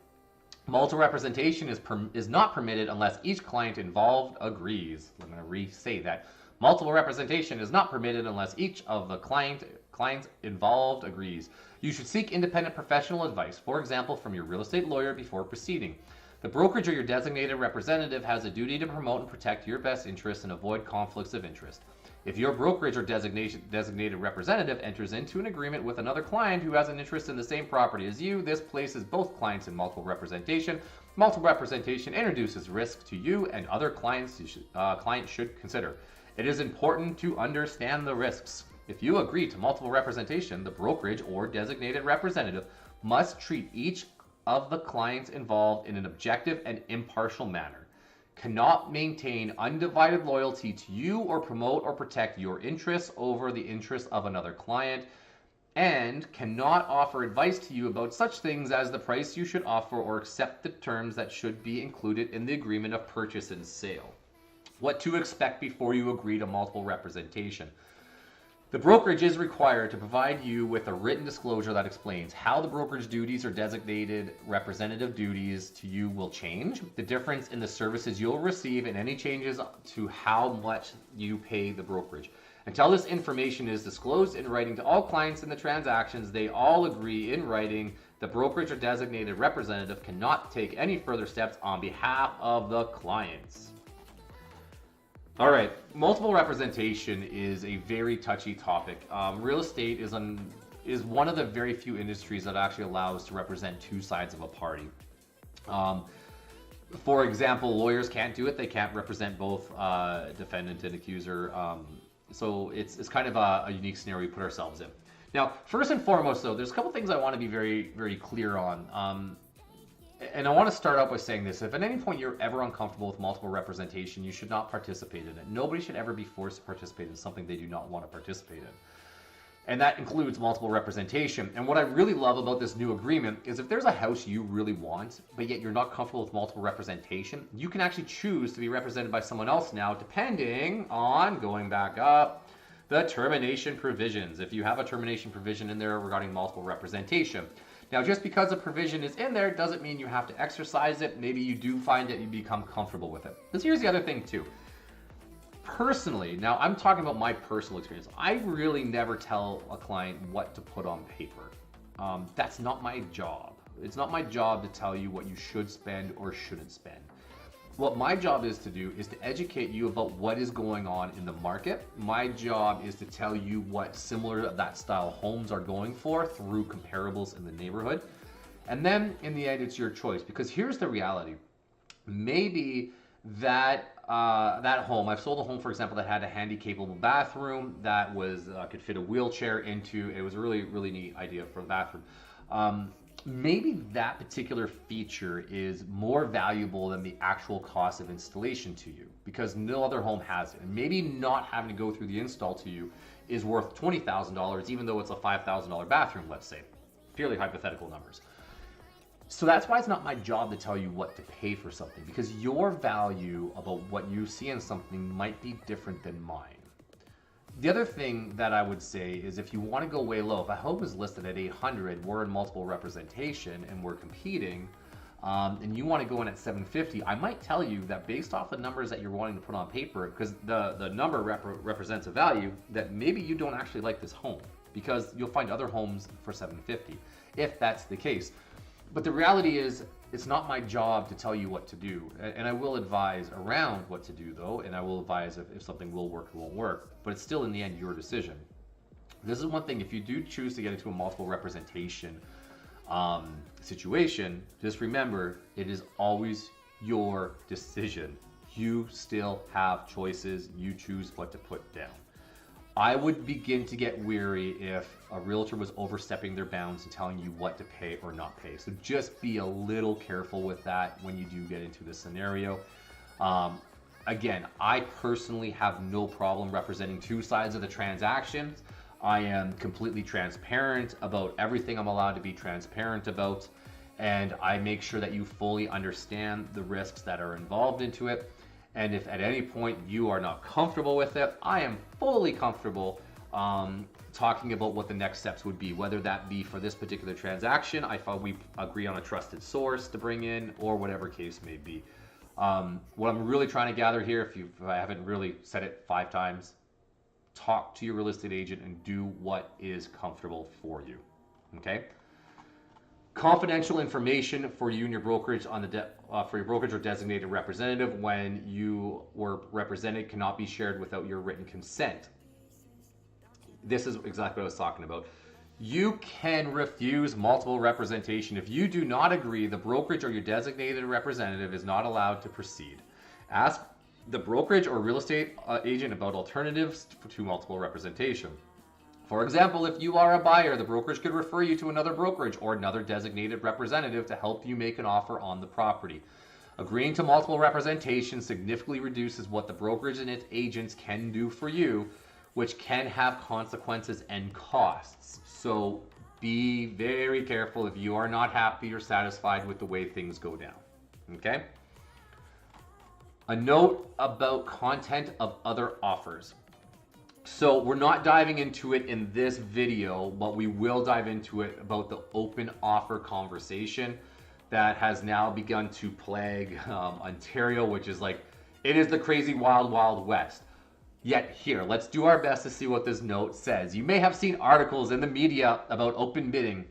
Multiple representation is not permitted unless each client involved agrees. I'm going to re-say that. Multiple representation is not permitted unless each of the clients involved agrees. You should seek independent professional advice, for example, from your real estate lawyer before proceeding. The brokerage or your designated representative has a duty to promote and protect your best interests and avoid conflicts of interest. If your brokerage or designated representative enters into an agreement with another client who has an interest in the same property as you, this places both clients in multiple representation. Multiple representation introduces risk to you and other clients should consider. It is important to understand the risks. If you agree to multiple representation, the brokerage or designated representative must treat each of the clients involved in an objective and impartial manner, cannot maintain undivided loyalty to you or promote or protect your interests over the interests of another client, and cannot offer advice to you about such things as the price you should offer or accept the terms that should be included in the agreement of purchase and sale. What to expect before you agree to multiple representation. The brokerage is required to provide you with a written disclosure that explains how the brokerage duties or designated representative duties to you will change, the difference in the services you'll receive, and any changes to how much you pay the brokerage. Until this information is disclosed in writing to all clients in the transactions, they all agree in writing. The brokerage or designated representative cannot take any further steps on behalf of the clients. All right, multiple representation is a very touchy topic. Real estate is one of the very few industries that actually allows to represent two sides of a party. For example, lawyers can't do it. They can't represent both defendant and accuser. So it's kind of a unique scenario we put ourselves in. Now, first and foremost, though, there's a couple things I want to be very, very clear on. And I want to start out by saying this. If at any point you're ever uncomfortable with multiple representation, you should not participate in it. Nobody should ever be forced to participate in something they do not want to participate in. And that includes multiple representation. And what I really love about this new agreement is if there's a house you really want, but yet you're not comfortable with multiple representation, you can actually choose to be represented by someone else now, depending on, going back up, the termination provisions. If you have a termination provision in there regarding multiple representation. Now, just because a provision is in there doesn't mean you have to exercise it. Maybe you do find it, you become comfortable with it. Because here's the other thing too. Personally, now I'm talking about my personal experience. I really never tell a client what to put on paper. That's not my job. It's not my job to tell you what you should spend or shouldn't spend. What my job is to do is to educate you about what is going on in the market. My job is to tell you what similar to that style homes are going for through comparables in the neighborhood. And then in the end, it's your choice, because here's the reality. Maybe that home, I've sold a home, for example, that had a handy capable bathroom that was could fit a wheelchair into. It was a really, really neat idea for the bathroom. Maybe that particular feature is more valuable than the actual cost of installation to you, because no other home has it. And maybe not having to go through the install to you is worth $20,000, even though it's a $5,000 bathroom, let's say. Purely hypothetical numbers. So that's why it's not my job to tell you what to pay for something, because your value about what you see in something might be different than mine. The other thing that I would say is, if you want to go way low, if a home is listed at 800, we're in multiple representation and we're competing, and you want to go in at 750, I might tell you that based off the numbers that you're wanting to put on paper, because the number represents a value, that maybe you don't actually like this home, because you'll find other homes for 750, if that's the case. But the reality is, it's not my job to tell you what to do. And I will advise around what to do, though, and I will advise if something will work or won't work, but it's still in the end your decision. This is one thing, if you do choose to get into a multiple representation situation, just remember, it is always your decision. You still have choices. You choose what to put down. I would begin to get weary if a realtor was overstepping their bounds and telling you what to pay or not pay. So just be a little careful with that when you do get into this scenario. Again, I personally have no problem representing two sides of the transaction. I am completely transparent about everything I'm allowed to be transparent about, and I make sure that you fully understand the risks that are involved into it. And if at any point you are not comfortable with it, I am fully comfortable talking about what the next steps would be, whether that be for this particular transaction, I thought we agree on a trusted source to bring in, or whatever case may be. What I'm really trying to gather here, if I haven't really said it 5 times, talk to your real estate agent and do what is comfortable for you, okay? Confidential information for you and your brokerage on the for your brokerage or designated representative when you were represented cannot be shared without your written consent. This is exactly what I was talking about. You can refuse multiple representation. If you do not agree, the brokerage or your designated representative is not allowed to proceed. Ask the brokerage or real estate agent about alternatives to multiple representation. For example, if you are a buyer, the brokerage could refer you to another brokerage or another designated representative to help you make an offer on the property. Agreeing to multiple representation significantly reduces what the brokerage and its agents can do for you, which can have consequences and costs. So be very careful if you are not happy or satisfied with the way things go down. Okay? A note about content of other offers. So we're not diving into it in this video, but we will dive into it about the open offer conversation that has now begun to plague Ontario, which is like, it is the crazy wild, wild west. Yet here, let's do our best to see what this note says. You may have seen articles in the media about open bidding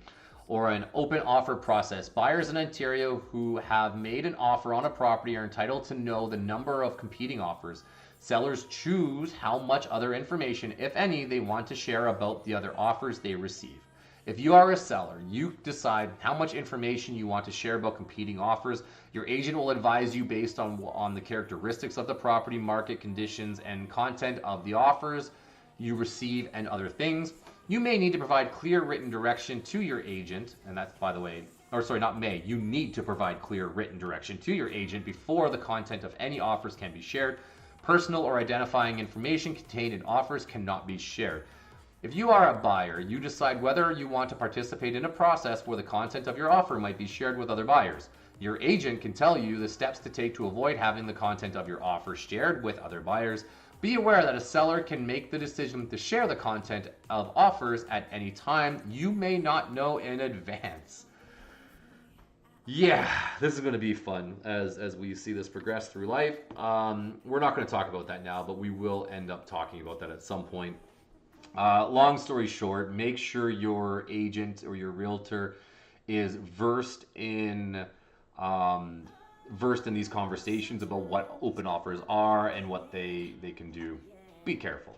or an open offer process. Buyers in Ontario who have made an offer on a property are entitled to know the number of competing offers. Sellers choose how much other information, if any, they want to share about the other offers they receive. If you are a seller, you decide how much information you want to share about competing offers. Your agent will advise you based on the characteristics of the property, market conditions, and content of the offers you receive and other things. You may need to provide clear written direction to your agent, and that's, by the way, or sorry, not may, you need to provide clear written direction to your agent before the content of any offers can be shared. Personal or identifying information contained in offers cannot be shared. If you are a buyer, you decide whether you want to participate in a process where the content of your offer might be shared with other buyers. Your agent can tell you the steps to take to avoid having the content of your offer shared with other buyers. Be aware that a seller can make the decision to share the content of offers at any time. You may not know in advance. Yeah, this is going to be fun as we see this progress through life. We're not going to talk about that now, but we will end up talking about that at some point. Long story short, make sure your agent or your realtor is versed in versed in these conversations about what open offers are and what they can do. Be careful.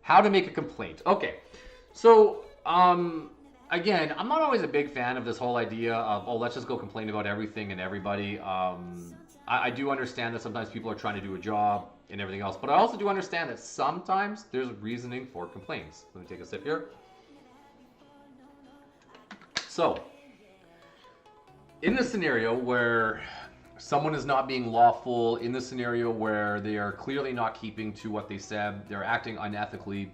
How to make a complaint. Okay, so again, I'm not always a big fan of this whole idea of, oh, let's just go complain about everything and everybody. I do understand that sometimes people are trying to do a job and everything else, but I also do understand that sometimes there's reasoning for complaints. Let me take a sip here. So, in the scenario where someone is not being lawful, in the scenario where they are clearly not keeping to what they said, they're acting unethically,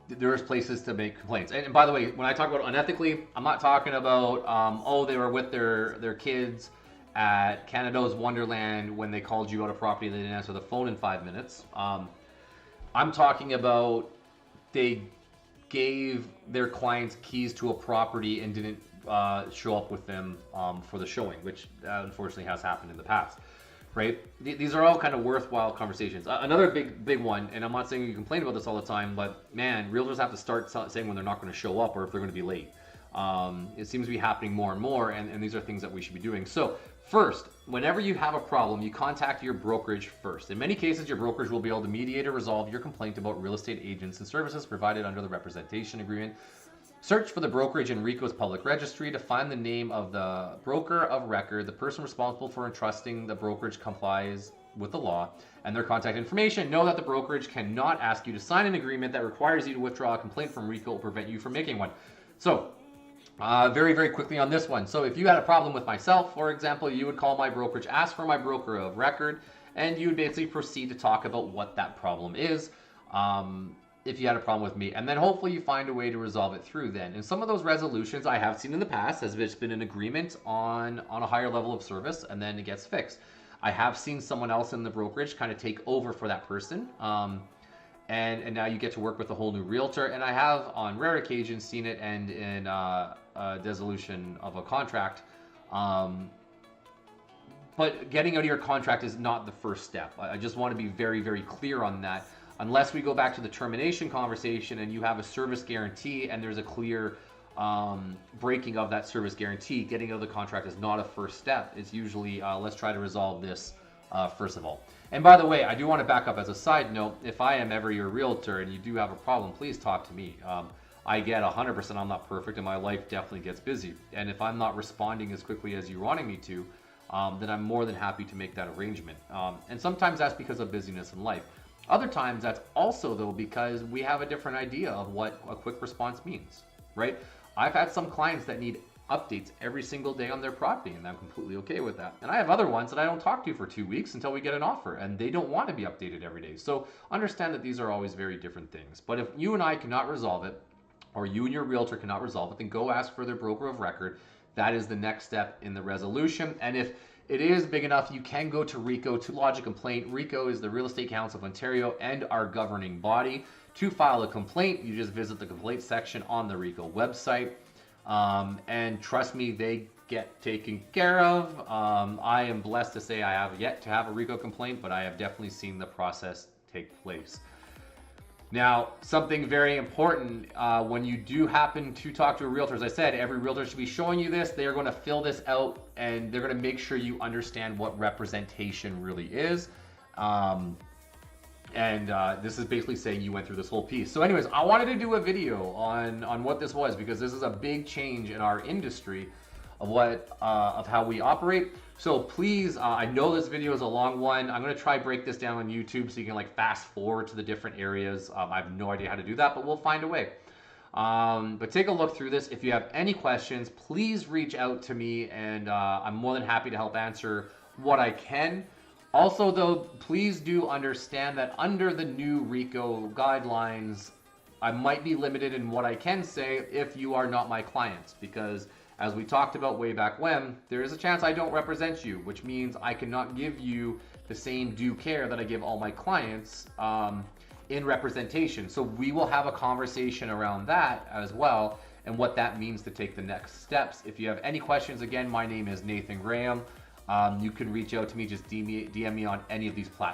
there's places to make complaints. And by the way, when I talk about unethically, I'm not talking about, oh, they were with their kids at Canada's Wonderland when they called you out of property and they didn't answer the phone in 5 minutes. I'm talking about they gave their clients keys to a property and didn't show up with them for the showing, which unfortunately has happened in the past, right? These are all kind of worthwhile conversations. Another big one, and I'm not saying you complain about this all the time, but man, realtors have to start saying when they're not going to show up or if they're going to be late. It seems to be happening more and more, and these are things that we should be doing. So first, whenever you have a problem, you contact your brokerage first. In many cases, your brokerage will be able to mediate or resolve your complaint about real estate agents and services provided under the representation agreement. Search for the brokerage in RICO's public registry to find the name of the broker of record. The person responsible for entrusting the brokerage complies with the law and their contact information. Know that the brokerage cannot ask you to sign an agreement that requires you to withdraw a complaint from RICO or prevent you from making one. So, very quickly on this one. So if you had a problem with myself, for example, you would call my brokerage, ask for my broker of record, and you would basically proceed to talk about what that problem is. If you had a problem with me, and then hopefully you find a way to resolve it through then. And some of those resolutions I have seen in the past has just been an agreement on a higher level of service, and then it gets fixed. I have seen someone else in the brokerage kind of take over for that person, and now you get to work with a whole new realtor. And I have on rare occasions seen it end in a dissolution of a contract. But getting out of your contract is not the first step. I just want to be very clear on that. Unless we go back to the termination conversation and you have a service guarantee and there's a clear breaking of that service guarantee, getting out of the contract is not a first step. It's usually, let's try to resolve this first of all. And by the way, I do want to back up as a side note. If I am ever your realtor and you do have a problem, please talk to me. I get 100% I'm not perfect and my life definitely gets busy. And if I'm not responding as quickly as you're wanting me to, then I'm more than happy to make that arrangement. And sometimes that's because of busyness in life. Other times that's also though because we have a different idea of what a quick response means, right? I've had some clients that need updates every single day on their property and I'm completely okay with that. And I have other ones that I don't talk to for 2 weeks until we get an offer and they don't want to be updated every day. So understand that these are always very different things. But if you and I cannot resolve it, or you and your realtor cannot resolve it, then go ask for their broker of record. That is the next step in the resolution. And if it is big enough, you can go to RICO to lodge a complaint. RICO is the Real Estate Council of Ontario and our governing body. To file a complaint, you just visit the complaint section on the RICO website. And trust me, they get taken care of. I am blessed to say I have yet to have a RICO complaint, but I have definitely seen the process take place. Now, something very important, when you do happen to talk to a realtor, as I said, every realtor should be showing you this. They are going to fill this out and they're going to make sure you understand what representation really is. This is basically saying you went through this whole piece. So anyways, I wanted to do a video on what this was because this is a big change in our industry of how we operate. So please, I know this video is a long one. I'm going to try break this down on YouTube so you can like fast forward to the different areas. I have no idea how to do that, but we'll find a way. But take a look through this. If you have any questions, please reach out to me and I'm more than happy to help answer what I can. Also though, please do understand that under the new RICO guidelines, I might be limited in what I can say if you are not my clients, because as we talked about way back when, there is a chance I don't represent you, which means I cannot give you the same due care that I give all my clients in representation. So we will have a conversation around that as well and what that means to take the next steps. If you have any questions, again, my name is Nathan Graham. You can reach out to me, just DM me on any of these platforms.